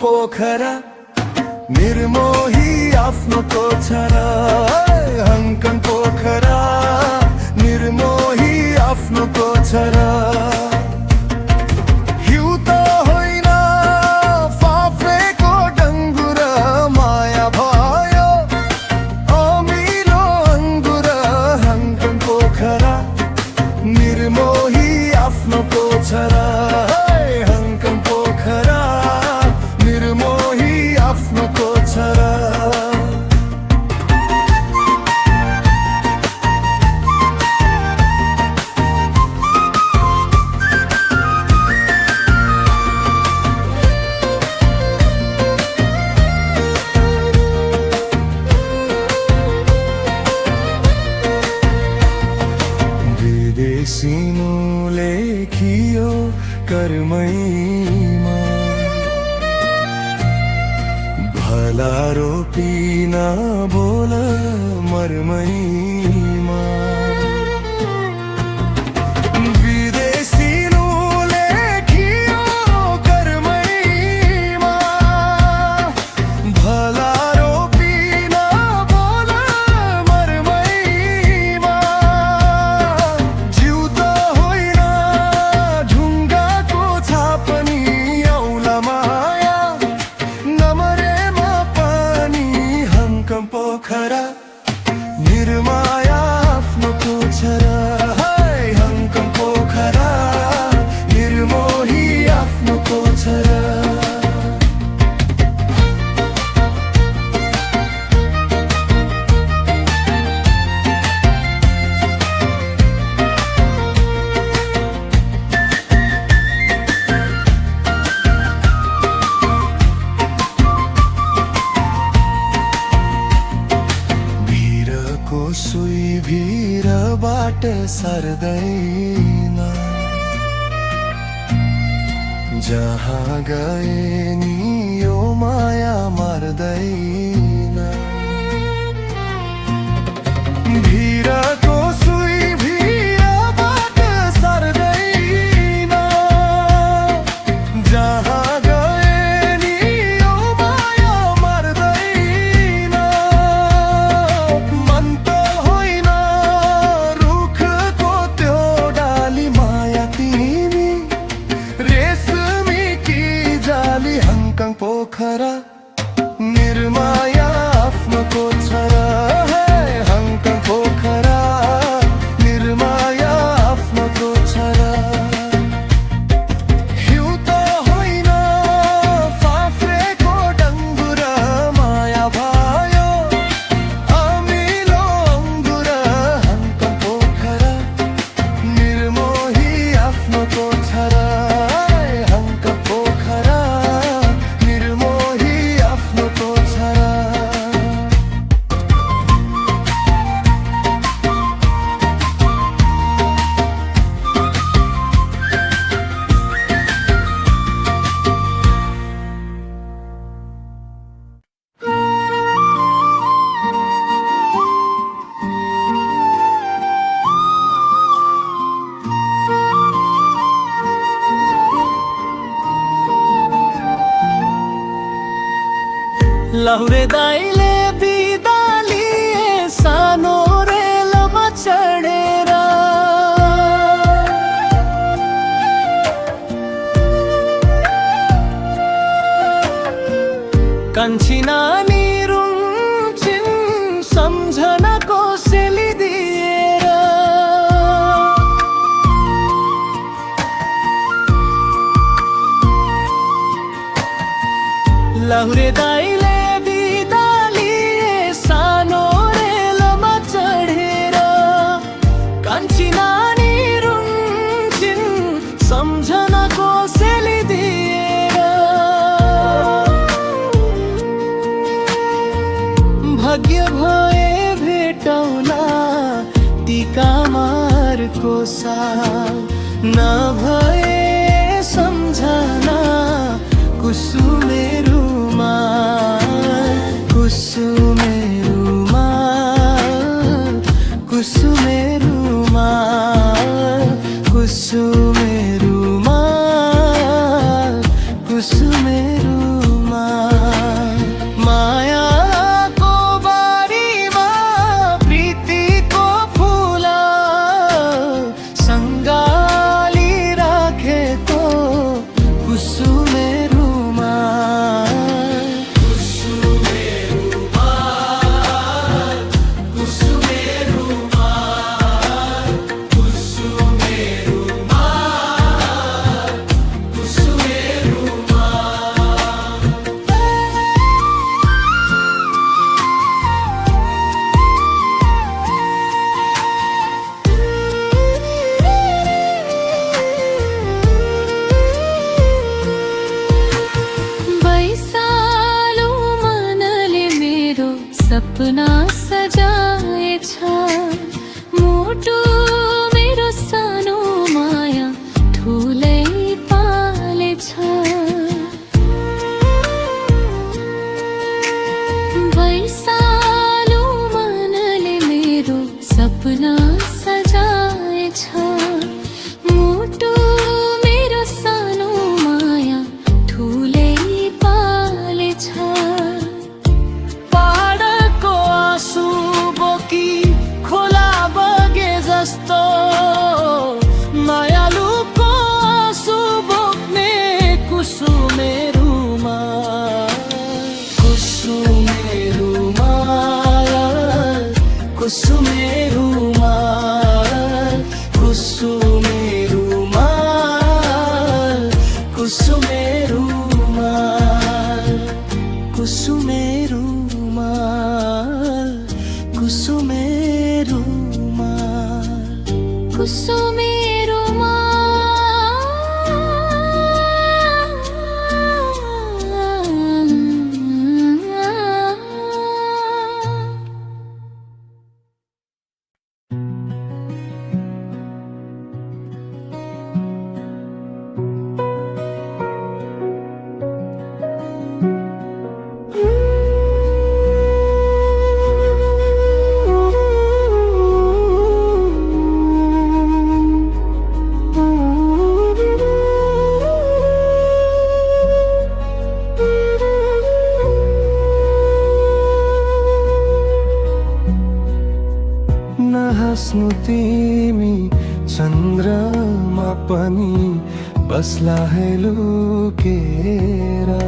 पोखरा निर्मोही आफ्नो कोछरा हङ्कङ पोखरा निर्मोही आफ्नो कोछरा हिउँ त होइन फाफेको डङ्गुर माया भयो अमिलो अङ्गुर हङ्कङ पोखरा निर्मोही आफ्नो कोछरा हङ्कङ पोखरा निर्मोही आफ्नो कोछरा विदेशिनु लेखियो कर्मैमा भला रोपिन बोल मर्मैमा विदेशिनु लेखियो कर्मैमा भला रोपिन बोल मर्मैमा जिउ त होइन ढुङ्गाको छापनी औला माया नमरेमा पनि हङ्कङ पोखरा निर्माया आफ्नो कोछरा हङ्कङ पोखरा निर्मोही आफ्नो कोछरा भिरको सुई भिरबाट सर्दैन जहाँ गए नि यो माया मर्दैन भिरको सुई भिरबाट सर्दैन जहाँ गए नि यो माया मर्दैन मन त होइन रुखको त्यो डाली माया तिमी रेशमी कि जाली हङ्कङ पोखरा निर्माया आफ्नो कोछरा हङ्कङ पोखरा निर्माया आफ्नो कोछरा हिउँ त होइन फाफेको डङ्गुर माया भयो अमिलो अङ्गुर हङ्कङ पोखरा निर्मोही आफ्नो कोछरा हङ्कङ पोखरा निर्मोही आफ्नो कोछरा लहुरे दाइले बिदा लिए सानो रेलमा चढेर कान्छी नानी रुन्छिन् सम्झनाको सेली दिएर लहुरे दाइले भाग्य भए भेटौला ती कामारको साथ नभए सम्झना कुसुमे रुमाल कुसुमे रुमाल कुसुमे रुमाल कुसुमे रुमाल कुसुमे रुमाल बस्ला है लुकेरा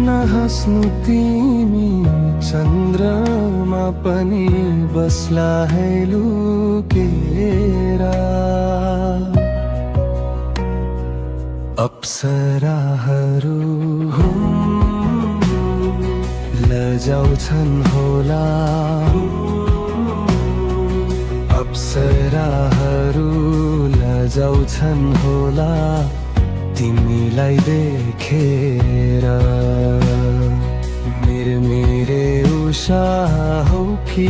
नहाँस्नु तिमी चन्द्रमा पनि बस्ला है लुकेरा अप्सराहरू लजाउँछन् होला अप्सराहरू लजाउँछन् होला तिमीलाई देखेर मेरे उषा हौ कि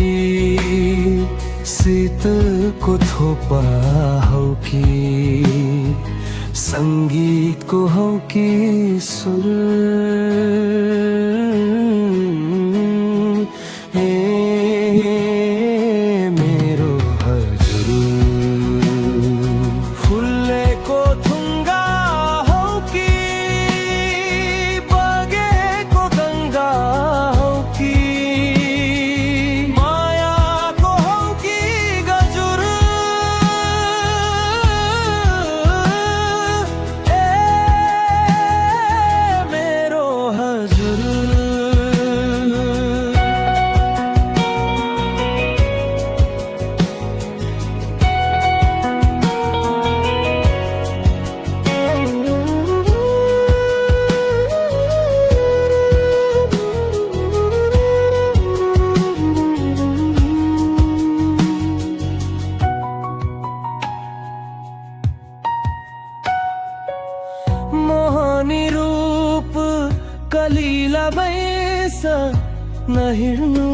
शीतको थोपा हौ कि संगीतको हौ कि सुर मेरो हजुर फुलेको थुङ्गा हौ कि बगेको गङ्गा हौ कि मायाको हौ कि गजुर मेरो हजुर मोहनी रूप कलिला बैस नहिर्नु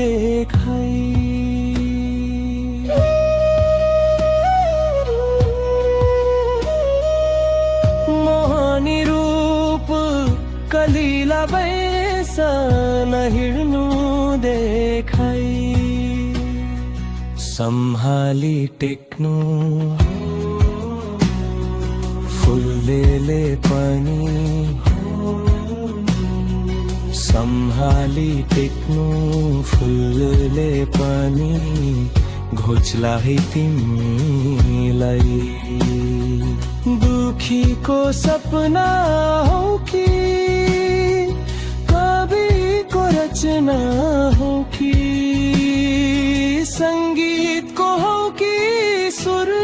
देखाई मोहनी रूप कलिला बैस नहिर्नु देखाई सम्हाली टेक्नु फुलले पनि सम्हाली टेक्नु फुलले पनि घोच्ला है तिमीलाई दुखीको सपना हौ कि कविको रचना हौ कि संगीतको हौ कि सुर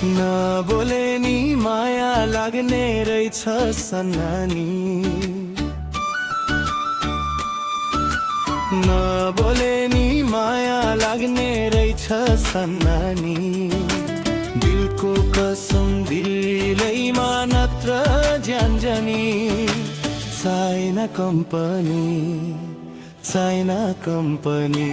नबोले नि माया लाग्ने रहेछ सन्नानी नबोले नि माया लाग्ने रहेछ सन्नानी दिलको कसम दिलैमा नत्र ज्यान जानी चाइना कम्पनी चाइना कम्पनी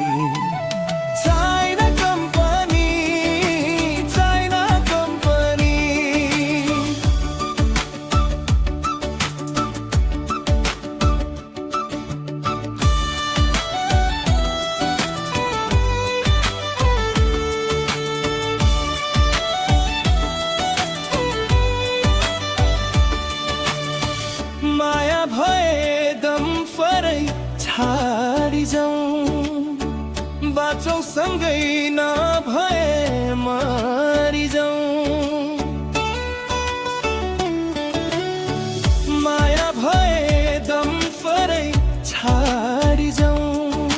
माया भए दम फरै छाडी जाउँ बाँचौँ सँगै नभए मरि जाउँ माया भए दम फरै छाडी जाउँ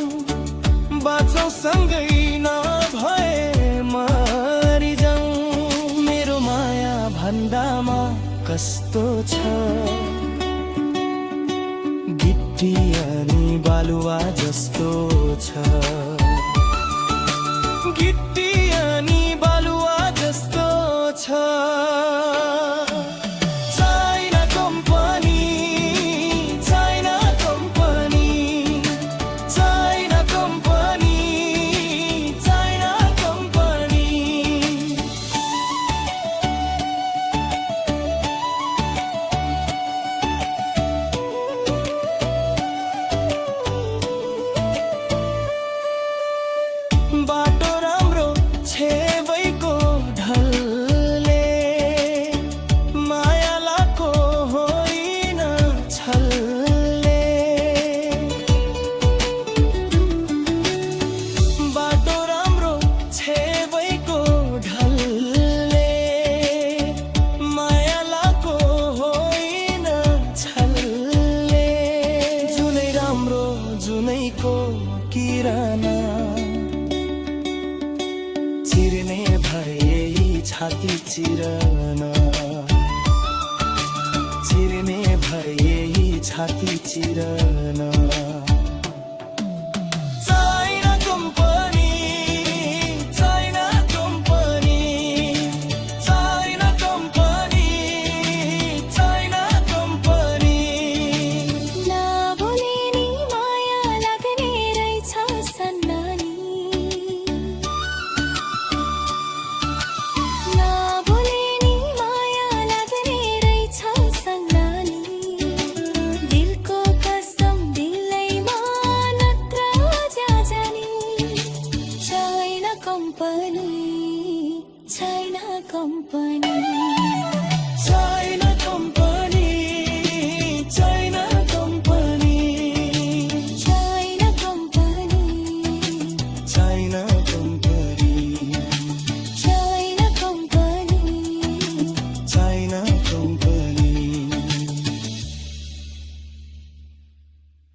गिट्टी अनि बालुवा जस्तो छ गिट्टी अनि बालुवा जस्तो छ China company China company China company China company बाटो राम्रो छेवैको ढलले माया लाको होइन छलले बाटो राम्रो छेवैको ढलले माया लाको होइन छलले जुनै राम्रो जुनैको किराना चिर्ने भए छाती चिरन चिर्ने भए छाती चिरन